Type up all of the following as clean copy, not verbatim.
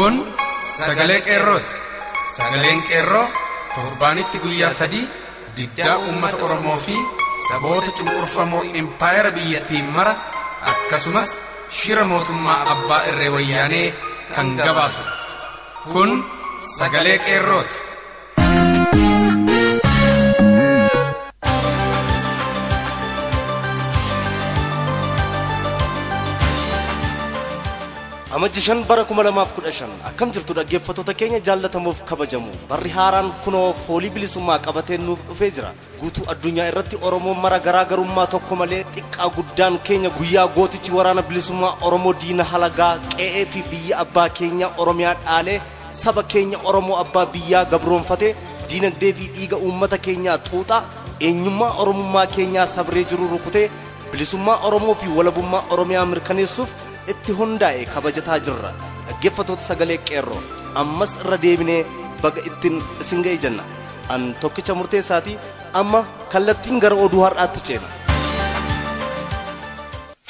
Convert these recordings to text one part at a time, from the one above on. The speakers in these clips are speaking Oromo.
Kun sagalee qeerrooti. Sagaleen qeerroo torbaanitti guyyaa 3 diddaa uummata Oromoo fi saboota cunqurfamoo impaayera biyyattiin mara akkasumas shira mootummaa abbaa irree wayyaanee kan gabaasu. Kun sagalee qeerrooti. Amajjishan bara 2015 akkam jirtu dhaggeeffattoota keenya jaallatamuuf kabajamu barri haaraan kunoo foolii bilisummaa qabatee nuuf dhufee jira. Guutuu addunyaa irratti Oromoon mara garaagarummaa tokko malee xiqqaa guddaan keenya guyyaa gootichi waraana bilisummaa Oromoo diina halagaa qe'ee fi biyya abbaa keenya Oromiyaa dhaalee saba keenya Oromoo abbaa biyyaa gabroonfatee diinagdee fi dhiiga uummata keenyaa xuuxaa eenyummaa Oromummaa keenyaa sabree jiru rukutee bilisummaa Oromoo fi walabummaa Oromiyaa mirkaneessuuf itti hundaa'e kabajataa jirra. Dhaggeeffattoota sagalee qeerroo ammas irra deebinee baga ittiin isin ga'e jenna. An tokkicha murteessaati amma kallattiin gara oduu har'aatti ceena.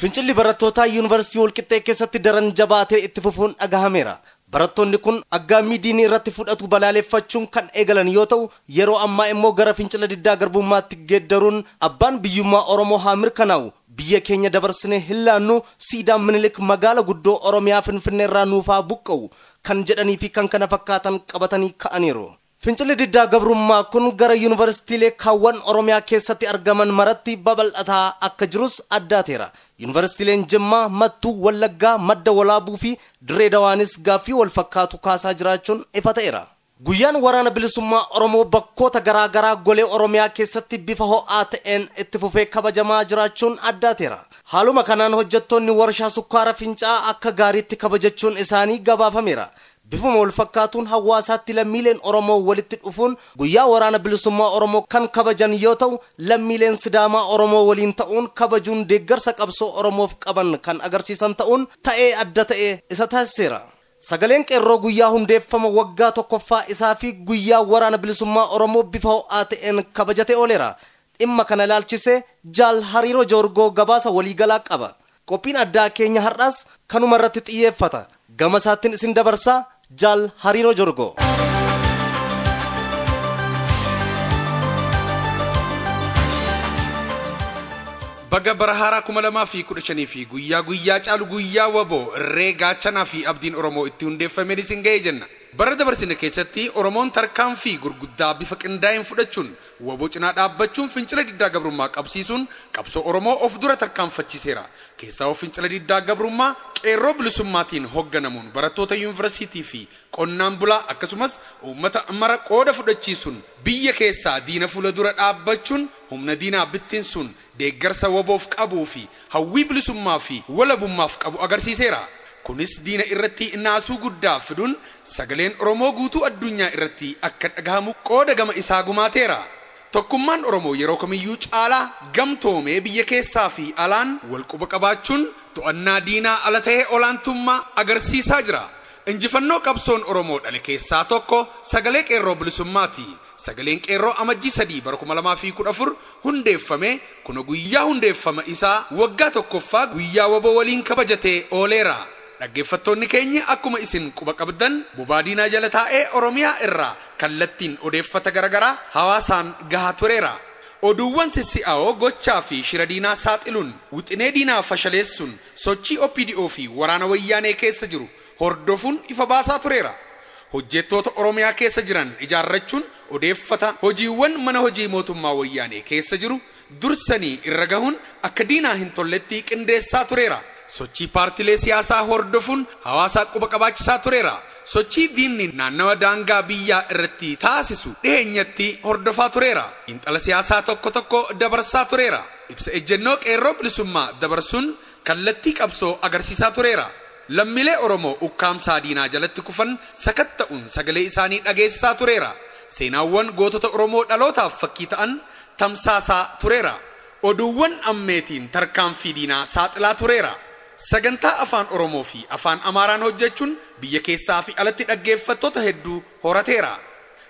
Fincilli barattootaa yuunivarsiitii Walqixxee keessatti daran jabaatee itti fufuun dhagahameera. Barattoonni kun aggaammii diinii irratti fudhatu balaaleffachuun kan eegalan yoo ta'u yeroo ammaa immoo gara fincila diddaa garbummaatti geeddaruun abbaan biyyummaa Oromoo haa mirkanaa'u biyya keenya dabarsine hillaannu siidaan Minilik magaala guddoo Oromiyaa Finfinnee irraa nuufaa buqqa'u kan jedhanii fi kan kana fakkaatan qabatanii ka'aniiru. Fincilli diddaa gabrummaa kun gara yuunivarsiitiilee kaawwan Oromiyaa keessatti argaman maratti babal'ataa akka jirus addaateera. Yuunivarsiitiileen Jimmaa, Mattuu, Wallaggaa, Madda Walaabuu fi Dirree Dawaanis gaaffii wal fakkaatu kaasaa jiraachuun ifa ta'eera. Guyyaan waraana bilisummaa Oromoo bakkoota garaagaraa golee Oromiyaa keessatti bifa ho'aa ta'een itti fufee kabajamaa jiraachuun addaateera. Haaluma kanaan hojjettoonni warshaa sukkaara fincaa'aa akka gaariitti kabajachuun isaanii gabaafameera. Bifuma wal fakkaatuun hawaasaatti lammiileen Oromoo walitti dhufuun guyyaa waraana bilisummaa Oromoo kan kabajan yoo ta'u lammiileen Sidaamaa Oromoo waliin ta'uun kabajuun deeggarsa qabsoo Oromoof qaban kan agarsiisan ta'uun ta'ee adda ta'ee isa taasiseera. Sagaleen qeerroo guyyaa hundeeffama waggaa tokkoffaa isaa fi guyyaa waraana bilisummaa Oromoo bifa ho'aa ta'een kabajatee ooleera. Dhimma kana ilaalchisee Jaal Hariiroo Joorgoo gabaasa waliigalaa qaba. Qophiin addaa keenya har'aas kanuma irratti xiyyeeffata. Gama isaattiin isin dabarsaa Jaal Hariiroo Joorgoo. Baga bara haaraa 2015 fi guyyaa caalu guyyaa waboo irree gaachanaa fi abdiin Oromoo itti hundeeffameen isin ga'ee jenna. Bara dabarsine keessatti Oromoon tarkaanfii gurguddaa bifa qindaa'een fudhachuun waboo cinaa dhaabbachuun fincila diddaa gabrummaa qabsiisuun qabsoo Oromoo of dura tarkaanfachiiseera. Keessaa fincila diddaa gabrummaa qeerroo bilisummaatiin hoogganamuun barattoota yuunivarsiitii fi qonnaan bulaa akkasumas uummata mara qooda fudhachiisuun biyya keessaa diina fuula dura dhaabbachuun humna diinaa bittinsuun deeggarsa waboof qabuu fi hawwii bilisummaa fi walabummaaf qabu agarsiiseera. Kunis diina irratti naasuu guddaa fiduun sagaleen Oromoo guutuu addunyaa irratti akka dhagahamu qooda gama isaa gumaateera. Tokkummaan Oromoo yeroo kamiyyuu caalaa gamtoomee biyya keessaa fi alaan wal quba qabaachuun to'annaa diinaa ala ta'ee olaantummaa agarsiisaa jira. Injifannoo qabsoon Oromoo dhale keessaa tokko sagalee qeerroo bilisummaati. Sagaleen qeerroo amajjii 3 bara 2014 hundeeffame kuna guyyaa hundeeffama isaa waggaa tokkoffaa guyyaa waboo waliin kabajatee ooleera. Dhaggeeffattoonni keenya akkuma isin quba qabdan bobaadiinaa jala taa'ee Oromiyaa irraa kallattiin odeeffata garagaraa hawaasaan gahaa tureera. Oduuwwan sissi'oo gochaa fi shira diinaa saaxiluun wixinee diinaa fashaleessuun sochii OPDO fi waraana wayyaanee keessa jiru hordofuun ifa baasaa tureera. Hojjettoota Oromiyaa keessa jiran ijaarrachuun odeeffata hojiiwwan mana hojii mootummaa wayyaanee keessa jiru dursanii irra gahuun akka diinaa hin tolletti qindeessaa tureera. Sochii paartilee siyaasaa hordofuun hawaasaa quba qabaachisaa tureera. Sochii diinni naannawa daangaa biyyaa irratti taasisu dhiheenyatti hordofaa tureera. Xiinxala siyaasaa tokko dabarsaa tureera. Ibsa ejjennoo qeerroo bilisummaa dabarsuun kallattii qabsoo agarsiisaa tureera. Lammiilee Oromoo ukkaamsaa diinaa jalatti kufan sakatta'uun sagalee isaanii dhageessisaa tureera. Seenaawwan gootota Oromoo dhalootaaf fakkii ta'an tamsaasaa tureera. Oduuwwan ammeetiin tarkaanfii diinaa saaxilaa tureera. Sagantaa afaan Oromoo fi afaan Amaaraan hojjechuun biyya keessaa fi alatti dhaggeeffattoota hedduu horateera.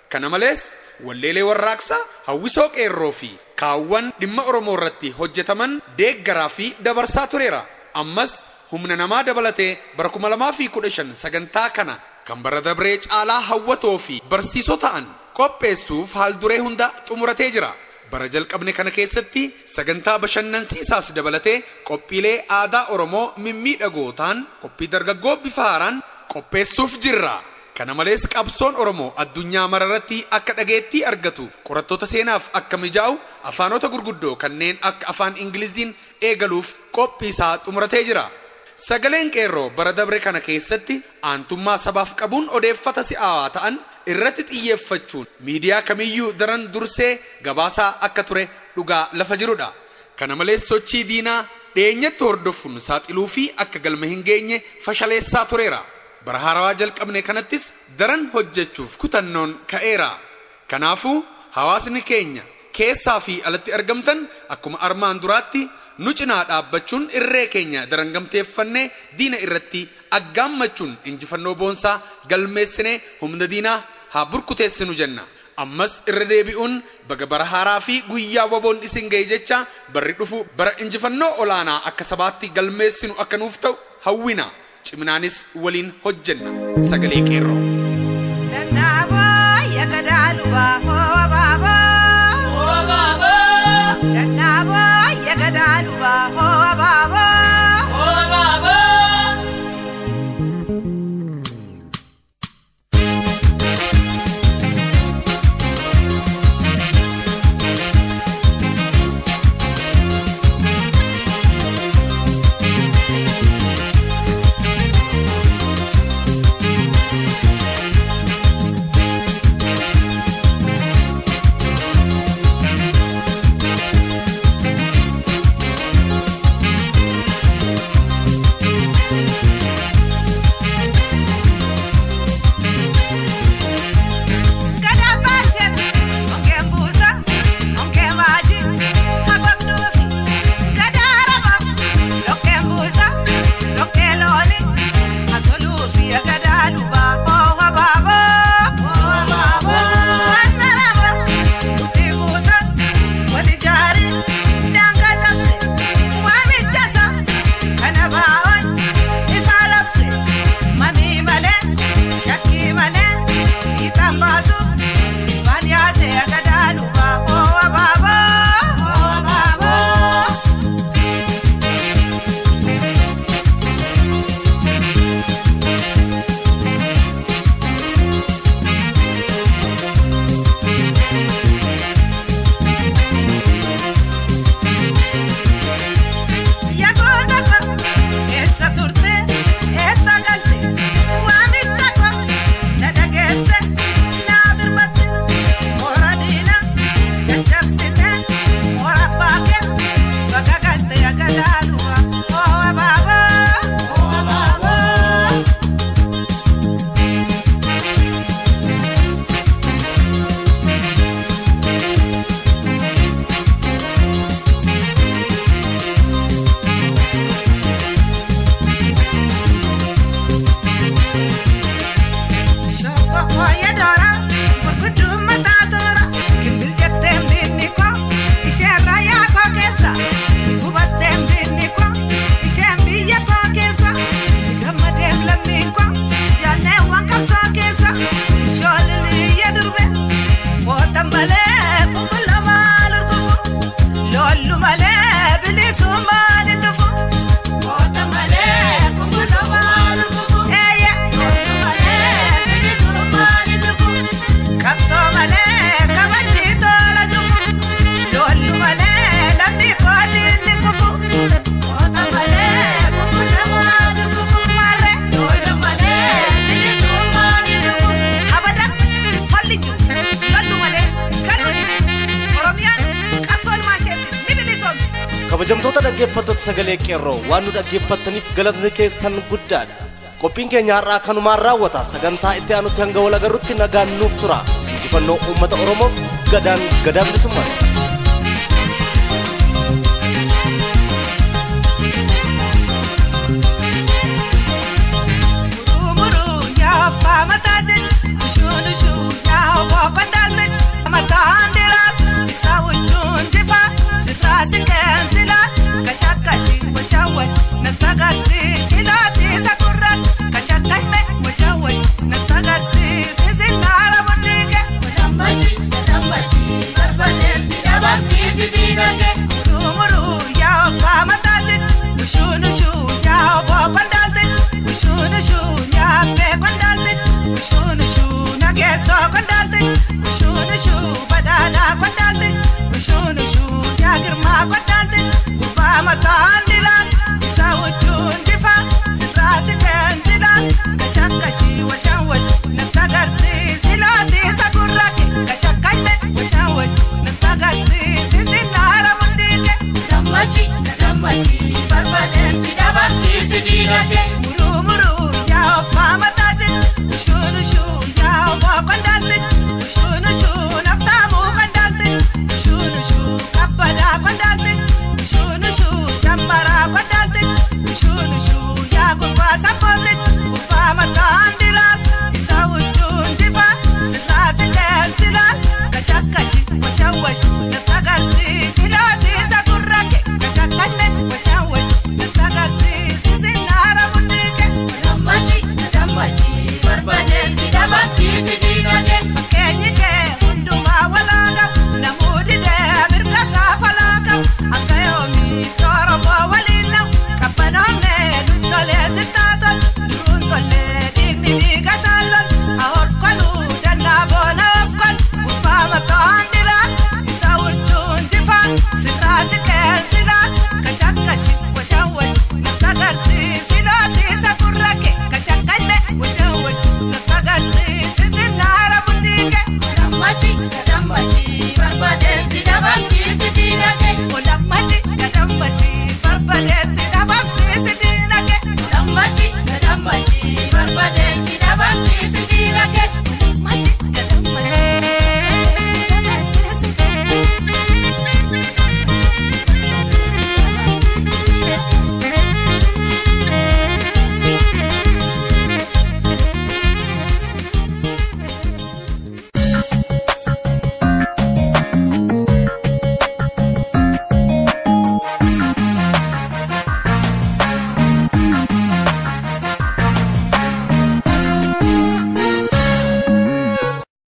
Kana malees walleelee warraaqsaa hawwisoo qeerroo fi kaawwan dhimma Oromoo irratti hojjetaman deeggaraa fi dabarsaa tureera. Ammas humna namaa dabalatee bara 2015 sagantaa kana kan bara dabree caalaa hawwatoo fi barsiisoo ta'an qopheessuuf haal duree hunda xumuratee jira. Bara jalqabne kana keessatti sagantaa bashannansiisaas dabalatee qophiilee aadaa Oromoo mimmiidhagootaan qophii dargaggoo bifa haaraan qopheessuuf jirra. Kana malees qabsoon Oromoo addunyaa mararratti akka dhageettii argatu qorattoota seenaaf akka mijaa'u afaanota gurguddoo kanneen akka afaan Ingiliziin eegaluuf qophii isaa xumuratee jira. Sagaleen qeerroo bara dabre kana keessatti aantummaa sabaaf qabuun odeeffata si'aawaa ta'an irratti xiyyeeffachuun miidiyaa kamiyyuu daran dursee gabaasaa akka ture dhugaa lafa jirudha. Kana malees sochii diinaa dheenyatti hordofuun saaxiluu fi akka galma hin geenye fashaleessaa tureera. Bara haarawaa jalqabne kanattis daran hojjechuuf kutannoon ka'eera. Kanaafuu hawaasni keenya keessaa fi alatti argamtan akkuma armaan duraatti nu cinaa dhaabbachuun irree keenya daran gamteeffannee diina irratti aggaammachuun injifannoo boonsaa galmeessinee humna diinaa haa burkuteessinu jenna. Ammas irra deebi'uun baga bara haaraa fi guyyaa waboon isin ga'e jecha barri dhufu bara injifannoo olaanaa akka sabaatti galmeessinu akka nuuf ta'u hawwina. Ciminaanis waliin hojjenna. Sagalee qeerroo. Dannaaboo yagadaalubaa hoobaaboo. Hoobaaboo. Dannaaboo yagadaalubaa hoobaaboo. Hoobaaboo. kabajamtoota dhaggeeffattoota sagalee qeerroo waan nu dhaggeeffattaniif galatni keessan guddaadha. Qophiin keenya har'aa kanumaan raawwata. Sagantaa itti aanutti hanga wal agarrutti nagaan nuuf tura. Injifannoo uummata Oromoof gadaan bilisummaa.